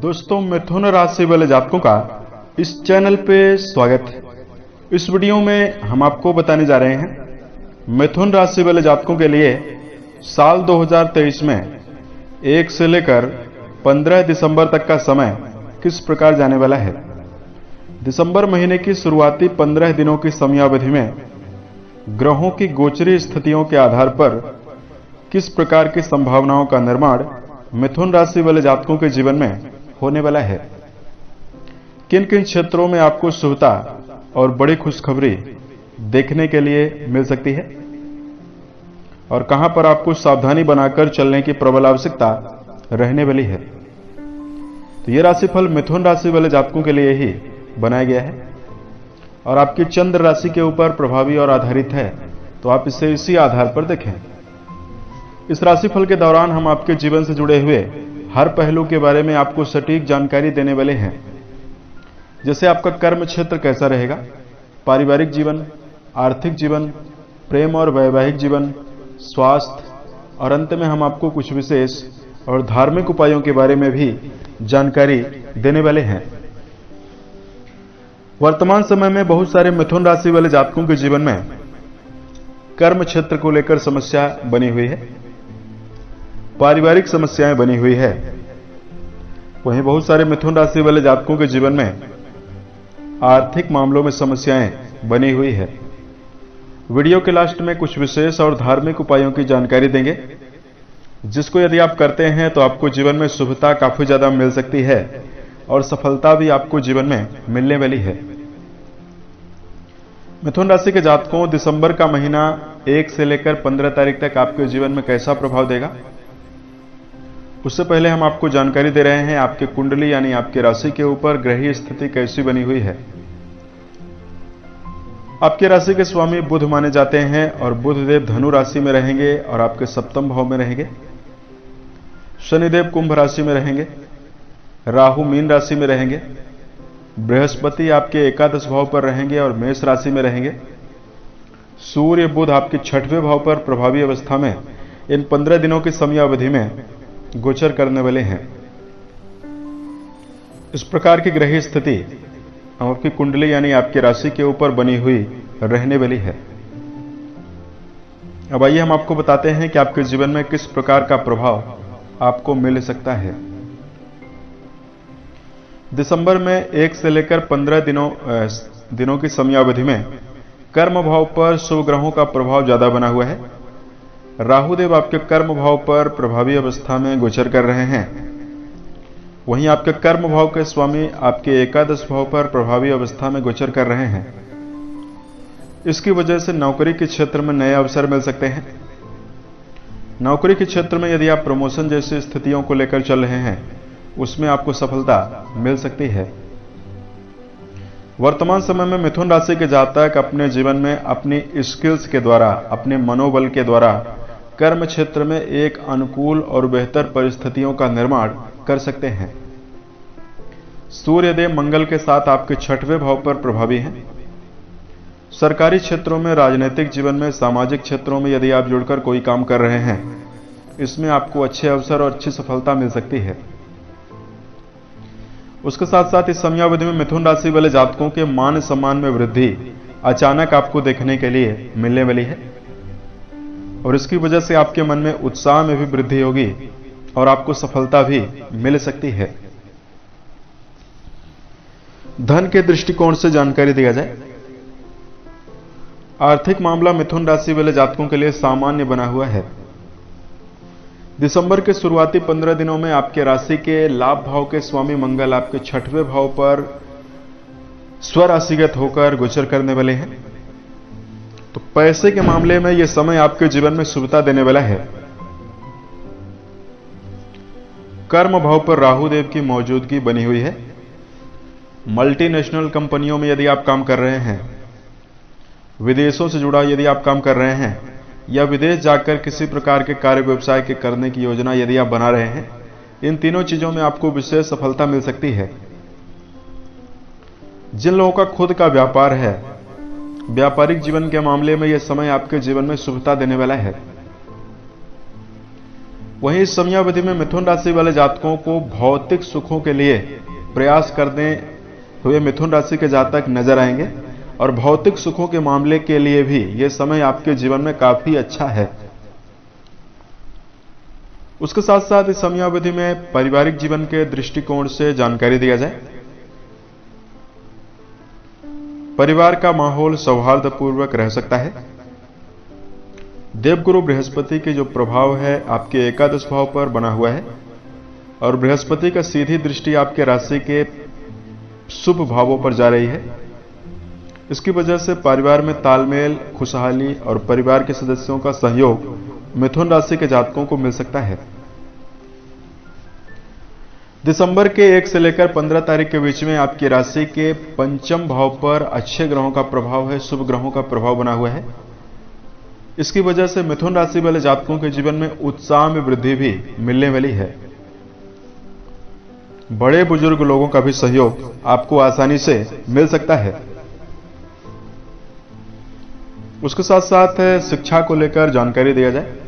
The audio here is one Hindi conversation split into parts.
दोस्तों, मिथुन राशि वाले जातकों का इस चैनल पे स्वागत है। इस वीडियो में हम आपको बताने जा रहे हैं मिथुन राशि वाले जातकों के लिए साल 2023 में 1 से लेकर 15 दिसंबर तक का समय किस प्रकार जाने वाला है। दिसंबर महीने की शुरुआती 15 दिनों की समयावधि में ग्रहों की गोचरी स्थितियों के आधार पर किस प्रकार की संभावनाओं का निर्माण मिथुन राशि वाले जातकों के जीवन में होने वाला है। किन किन क्षेत्रों में आपको शुभता और बड़ी खुशखबरी देखने के लिए मिल सकती है और कहां पर आपको सावधानी बनाकर चलने की प्रबल आवश्यकता रहने वाली है। तो यह राशिफल मिथुन राशि वाले जातकों के लिए ही बनाया गया है और आपकी चंद्र राशि के ऊपर प्रभावी और आधारित है, तो आप इसे इसी आधार पर देखें। इस राशिफल के दौरान हम आपके जीवन से जुड़े हुए हर पहलू के बारे में आपको सटीक जानकारी देने वाले हैं, जैसे आपका कर्म क्षेत्र कैसा रहेगा, पारिवारिक जीवन, आर्थिक जीवन, प्रेम और वैवाहिक जीवन, स्वास्थ्य, और अंत में हम आपको कुछ विशेष और धार्मिक उपायों के बारे में भी जानकारी देने वाले हैं। वर्तमान समय में बहुत सारे मिथुन राशि वाले जातकों के जीवन में कर्म क्षेत्र को लेकर समस्या बनी हुई है, पारिवारिक समस्याएं बनी हुई है। वहीं बहुत सारे मिथुन राशि वाले जातकों के जीवन में आर्थिक मामलों में समस्याएं बनी हुई है। वीडियो के लास्ट में कुछ विशेष और धार्मिक उपायों की जानकारी देंगे, जिसको यदि आप करते हैं तो आपको जीवन में शुभता काफी ज्यादा मिल सकती है और सफलता भी आपको जीवन में मिलने वाली है। मिथुन राशि के जातकों, दिसंबर का महीना 1 से लेकर 15 तारीख तक आपके जीवन में कैसा प्रभाव देगा, उससे पहले हम आपको जानकारी दे रहे हैं आपके कुंडली यानी आपके राशि के ऊपर ग्रहीय स्थिति कैसी बनी हुई है। आपके राशि के स्वामी बुध माने जाते हैं और बुध देव धनु राशि में रहेंगे और आपके सप्तम भाव में रहेंगे। शनिदेव कुंभ राशि में रहेंगे, राहु मीन राशि में रहेंगे, बृहस्पति आपके एकादश भाव पर रहेंगे और मेष राशि में रहेंगे। सूर्य बुध आपके 6वें भाव पर प्रभावी अवस्था में इन 15 दिनों की समयावधि में गोचर करने वाले हैं। इस प्रकार की ग्रहीय स्थिति आपकी कुंडली यानी आपकी राशि के ऊपर बनी हुई रहने वाली है। अब आइए हम आपको बताते हैं कि आपके जीवन में किस प्रकार का प्रभाव आपको मिल सकता है। दिसंबर में 1 से लेकर 15 दिनों की समयावधि में कर्म भाव पर शुभ ग्रहों का प्रभाव ज्यादा बना हुआ है। राहुदेव आपके कर्म भाव पर प्रभावी अवस्था में गोचर कर रहे हैं। वहीं आपके कर्म भाव के स्वामी आपके एकादश भाव पर प्रभावी अवस्था में गोचर कर रहे हैं। इसकी वजह से नौकरी के क्षेत्र में नए अवसर मिल सकते हैं। नौकरी के क्षेत्र में यदि आप प्रमोशन जैसी स्थितियों को लेकर चल रहे हैं, उसमें आपको सफलता मिल सकती है। वर्तमान समय में मिथुन राशि के जातक अपने जीवन में अपनी स्किल्स के द्वारा, अपने मनोबल के द्वारा कर्म क्षेत्र में एक अनुकूल और बेहतर परिस्थितियों का निर्माण कर सकते हैं। सूर्यदेव मंगल के साथ आपके 6वें भाव पर प्रभावी हैं। सरकारी क्षेत्रों में, राजनीतिक जीवन में, सामाजिक क्षेत्रों में यदि आप जुड़कर कोई काम कर रहे हैं, इसमें आपको अच्छे अवसर और अच्छी सफलता मिल सकती है। उसके साथ साथ इस समयावधि में मिथुन राशि वाले जातकों के मान सम्मान में वृद्धि अचानक आपको देखने के लिए मिलने वाली है और इसकी वजह से आपके मन में उत्साह में भी वृद्धि होगी और आपको सफलता भी मिल सकती है। धन के दृष्टिकोण से जानकारी दिया जाए, आर्थिक मामला मिथुन राशि वाले जातकों के लिए सामान्य बना हुआ है। दिसंबर के शुरुआती 15 दिनों में आपके राशि के लाभ भाव के स्वामी मंगल आपके 6वें भाव पर स्वराशिगत होकर गोचर करने वाले हैं। तो पैसे के मामले में यह समय आपके जीवन में शुभता देने वाला है। कर्म भाव पर राहु देव की मौजूदगी बनी हुई है। मल्टीनेशनल कंपनियों में यदि आप काम कर रहे हैं, विदेशों से जुड़ा यदि आप काम कर रहे हैं या विदेश जाकर किसी प्रकार के कार्य व्यवसाय के करने की योजना यदि आप बना रहे हैं, इन तीनों चीजों में आपको विशेष सफलता मिल सकती है। जिन लोगों का खुद का व्यापार है, व्यापारिक जीवन के मामले में यह समय आपके जीवन में शुभता देने वाला है। वहीं इस समयावधि में मिथुन राशि वाले जातकों को भौतिक सुखों के लिए प्रयास करने हुए मिथुन राशि के जातक नजर आएंगे और भौतिक सुखों के मामले के लिए भी यह समय आपके जीवन में काफी अच्छा है। उसके साथ साथ इस समयावधि में पारिवारिक जीवन के दृष्टिकोण से जानकारी दिया जाए। परिवार का माहौल सौहार्दपूर्वक रह सकता है। देवगुरु बृहस्पति के जो प्रभाव है आपके एकादश भाव पर बना हुआ है और बृहस्पति का सीधी दृष्टि आपके राशि के शुभ भावों पर जा रही है। इसकी वजह से परिवार में तालमेल, खुशहाली और परिवार के सदस्यों का सहयोग मिथुन राशि के जातकों को मिल सकता है। दिसंबर के 1 से लेकर 15 तारीख के बीच में आपकी राशि के पंचम भाव पर अच्छे ग्रहों का प्रभाव है, शुभ ग्रहों का प्रभाव बना हुआ है। इसकी वजह से मिथुन राशि वाले जातकों के जीवन में उत्साह में वृद्धि भी मिलने वाली है। बड़े बुजुर्ग लोगों का भी सहयोग आपको आसानी से मिल सकता है। उसके साथ साथ शिक्षा को लेकर जानकारी दिया जाए।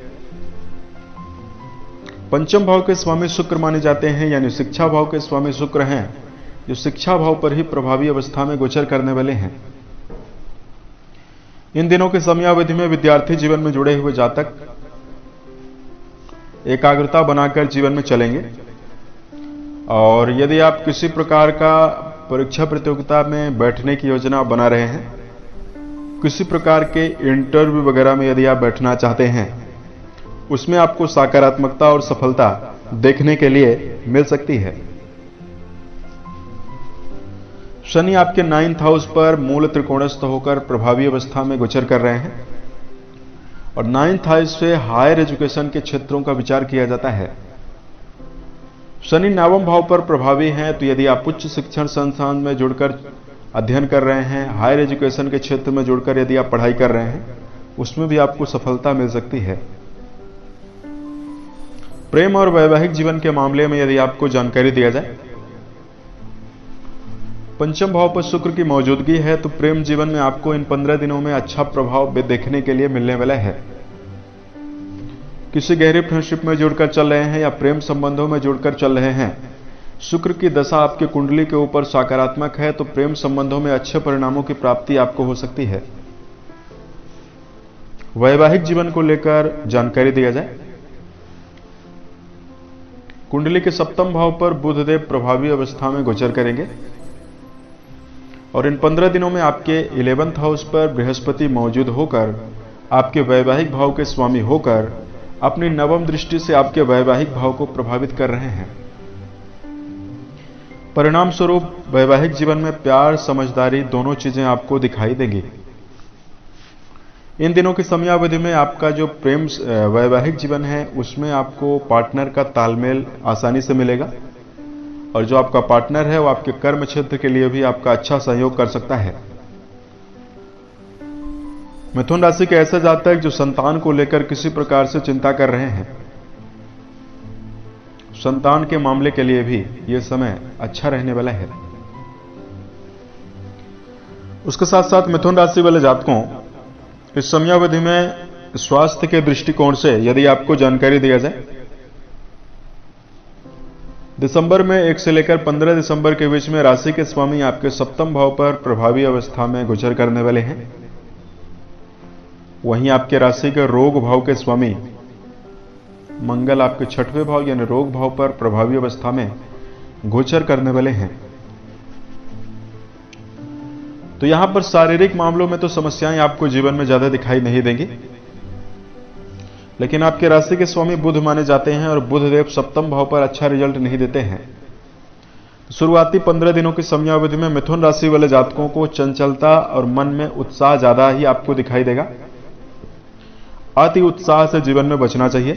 पंचम भाव के स्वामी शुक्र माने जाते हैं, यानी शिक्षा भाव के स्वामी शुक्र हैं, जो शिक्षा भाव पर ही प्रभावी अवस्था में गोचर करने वाले हैं। इन दिनों के समयावधि में विद्यार्थी जीवन में जुड़े हुए जातक एकाग्रता बनाकर जीवन में चलेंगे और यदि आप किसी प्रकार का परीक्षा प्रतियोगिता में बैठने की योजना बना रहे हैं, किसी प्रकार के इंटरव्यू वगैरह में यदि आप बैठना चाहते हैं, उसमें आपको सकारात्मकता और सफलता देखने के लिए मिल सकती है। शनि आपके 9th हाउस पर मूल त्रिकोणस्थ होकर प्रभावी अवस्था में गोचर कर रहे हैं और 9th हाउस से हायर एजुकेशन के क्षेत्रों का विचार किया जाता है। शनि 9वें भाव पर प्रभावी हैं, तो यदि आप उच्च शिक्षण संस्थान में जुड़कर अध्ययन कर रहे हैं, हायर एजुकेशन के क्षेत्र में जुड़कर यदि आप पढ़ाई कर रहे हैं, उसमें भी आपको सफलता मिल सकती है। प्रेम और वैवाहिक जीवन के मामले में यदि आपको जानकारी दिया जाए, पंचम भाव पर शुक्र की मौजूदगी है, तो प्रेम जीवन में आपको इन 15 दिनों में अच्छा प्रभाव देखने के लिए मिलने वाला है। किसी गहरी फ्रेंडशिप में जुड़कर चल रहे हैं या प्रेम संबंधों में जुड़कर चल रहे हैं, शुक्र की दशा आपके कुंडली के ऊपर सकारात्मक है, तो प्रेम संबंधों में अच्छे परिणामों की प्राप्ति आपको हो सकती है। वैवाहिक जीवन को लेकर जानकारी दिया जाए। कुंडली के 7वें भाव पर बुधदेव प्रभावी अवस्था में गोचर करेंगे और इन 15 दिनों में आपके 11th हाउस पर बृहस्पति मौजूद होकर आपके वैवाहिक भाव के स्वामी होकर अपनी 9वीं दृष्टि से आपके वैवाहिक भाव को प्रभावित कर रहे हैं। परिणाम स्वरूप वैवाहिक जीवन में प्यार, समझदारी दोनों चीजें आपको दिखाई देंगी। इन दिनों की समयावधि में आपका जो प्रेम वैवाहिक जीवन है, उसमें आपको पार्टनर का तालमेल आसानी से मिलेगा और जो आपका पार्टनर है वो आपके कर्म क्षेत्र के लिए भी आपका अच्छा सहयोग कर सकता है। मिथुन राशि के ऐसे जातक जो संतान को लेकर किसी प्रकार से चिंता कर रहे हैं, संतान के मामले के लिए भी यह समय अच्छा रहने वाला है। उसके साथ साथ मिथुन राशि वाले जातकों इस समयावधि में स्वास्थ्य के दृष्टिकोण से यदि आपको जानकारी दिया जाए, दिसंबर में 1 से लेकर 15 दिसंबर के बीच में राशि के स्वामी आपके 7वें भाव पर प्रभावी अवस्था में गोचर करने वाले हैं। वहीं आपके राशि के रोग भाव के स्वामी मंगल आपके 6वें भाव यानी रोग भाव पर प्रभावी अवस्था में गोचर करने वाले हैं। तो यहां पर शारीरिक मामलों में तो समस्याएं आपको जीवन में ज्यादा दिखाई नहीं देंगी, लेकिन आपके राशि के स्वामी बुध माने जाते हैं और बुधदेव 7वें भाव पर अच्छा रिजल्ट नहीं देते हैं। शुरुआती 15 दिनों की समयावधि में मिथुन राशि वाले जातकों को चंचलता और मन में उत्साह ज्यादा ही आपको दिखाई देगा। अति उत्साह से जीवन में बचना चाहिए।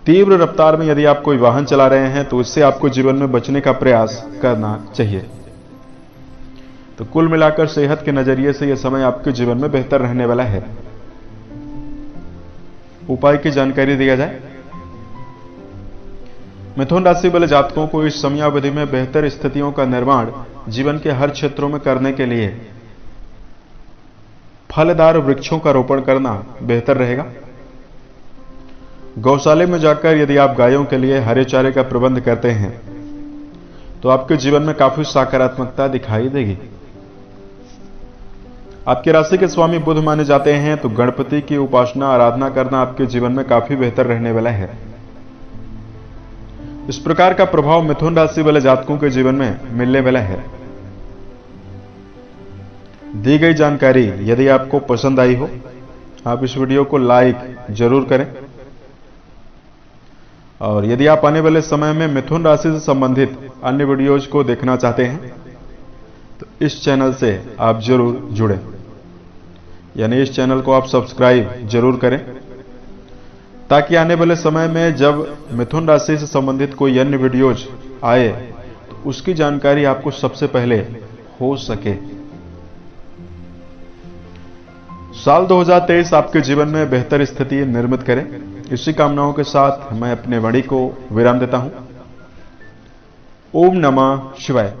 तीव्र रफ्तार में यदि आप कोई वाहन चला रहे हैं तो इससे आपको जीवन में बचने का प्रयास करना चाहिए। तो कुल मिलाकर सेहत के नजरिए से यह समय आपके जीवन में बेहतर रहने वाला है। उपाय की जानकारी दिया जाए, मिथुन राशि वाले जातकों को इस समयावधि में बेहतर स्थितियों का निर्माण जीवन के हर क्षेत्रों में करने के लिए फलदार वृक्षों का रोपण करना बेहतर रहेगा। गौशाले में जाकर यदि आप गायों के लिए हरे चारे का प्रबंध करते हैं तो आपके जीवन में काफी सकारात्मकता दिखाई देगी। आपकी राशि के स्वामी बुध माने जाते हैं, तो गणपति की उपासना आराधना करना आपके जीवन में काफी बेहतर रहने वाला है। इस प्रकार का प्रभाव मिथुन राशि वाले जातकों के जीवन में मिलने वाला है। दी गई जानकारी यदि आपको पसंद आई हो, आप इस वीडियो को लाइक जरूर करें, और यदि आप आने वाले समय में मिथुन राशि से संबंधित अन्य वीडियोज को देखना चाहते हैं तो इस चैनल से आप जरूर जुड़ें, यानी इस चैनल को आप सब्सक्राइब जरूर करें, ताकि आने वाले समय में जब मिथुन राशि से संबंधित कोई अन्य वीडियोज आए तो उसकी जानकारी आपको सबसे पहले हो सके। साल 2023 आपके जीवन में बेहतर स्थिति निर्मित करें, इसी कामनाओं के साथ मैं अपने वाणी को विराम देता हूं। ओम नमः शिवाय।